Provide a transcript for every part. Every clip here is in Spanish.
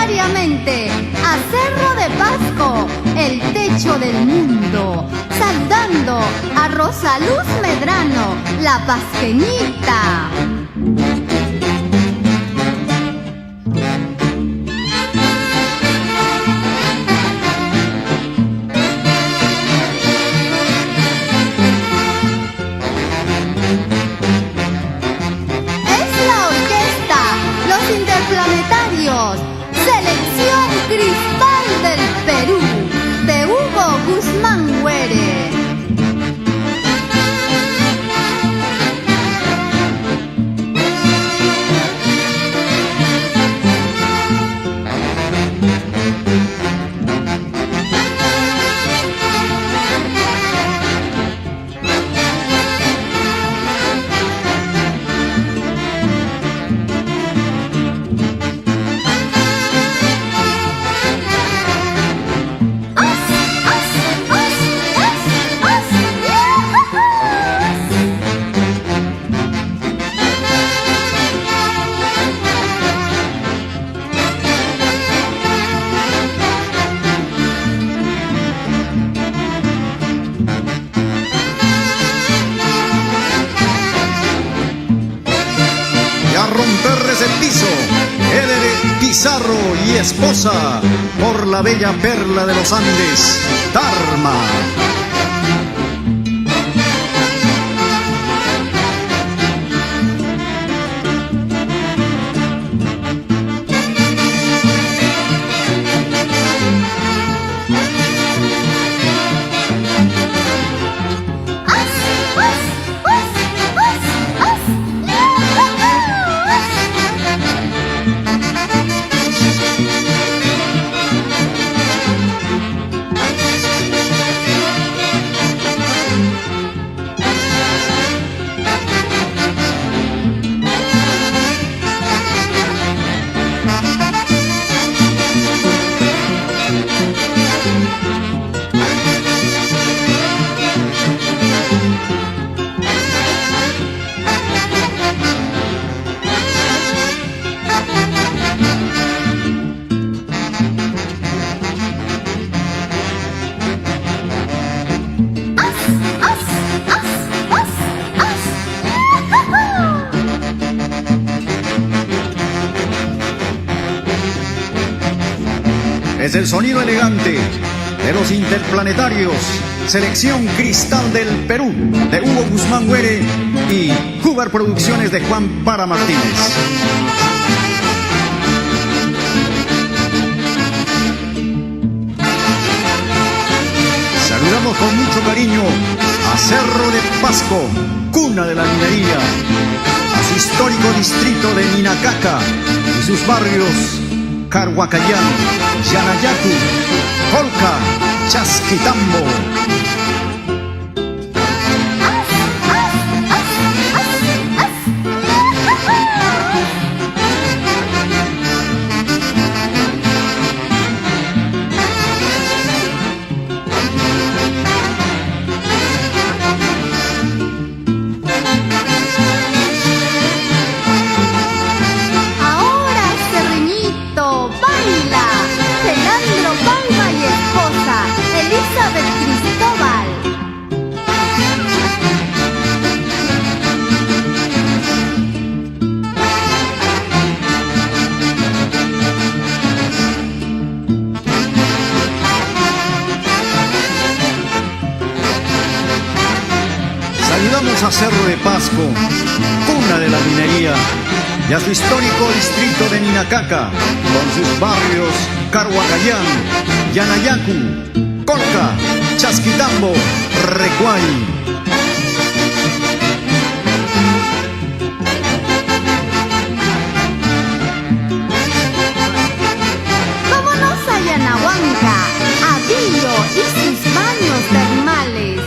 solidariamente a Cerro de Pasco, el techo del mundo, saludando a Rosa Luz Medrano, la pasqueñita. Interplanetarios, Selección Cristal del Perú, de Hugo Guzmán Huere. Romperles el piso, Eder Pizarro y esposa, por la bella perla de los Andes, Tarma. Es el sonido elegante de los Interplanetarios, Selección Cristal del Perú, de Hugo Guzmán Huere y Cubar Producciones de Juan Para Martínez. Saludamos con mucho cariño a Cerro de Pasco, cuna de la minería, a su histórico distrito de Ninacaca y sus barrios Carhuacayán, Yanayacu, Colca, Chasquitambo. Saludamos a Cerro de Pasco, cuna de la minería, y a su histórico distrito de Ninacaca, con sus barrios Carhuacayán, Yanayacu, Colca, Chasquitambo, Recuay. Yanahuanca, Avillo y sus baños termales.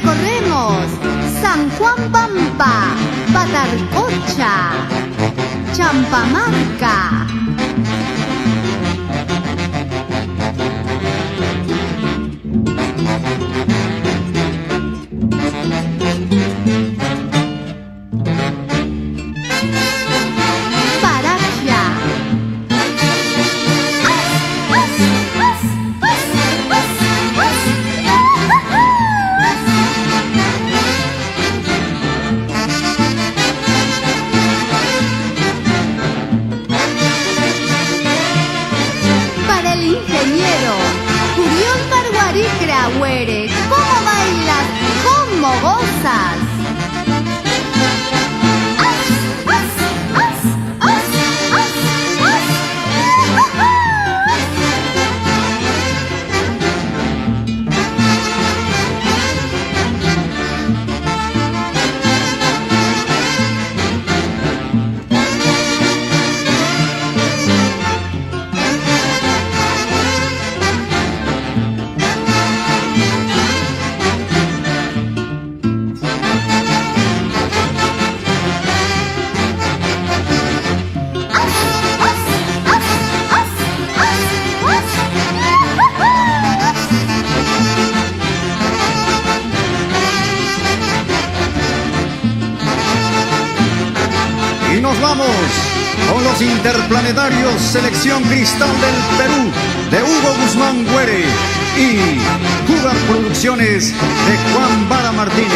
recorremos San Juan Pampa, Patarcocha, Champamarca. Güere, ¿cómo bailas? ¿Cómo gozas? Y nos vamos con los interplanetarios Selección Cristal del Perú, de Hugo Guzmán Güere, y Cougar Producciones de Juan Vara Martínez.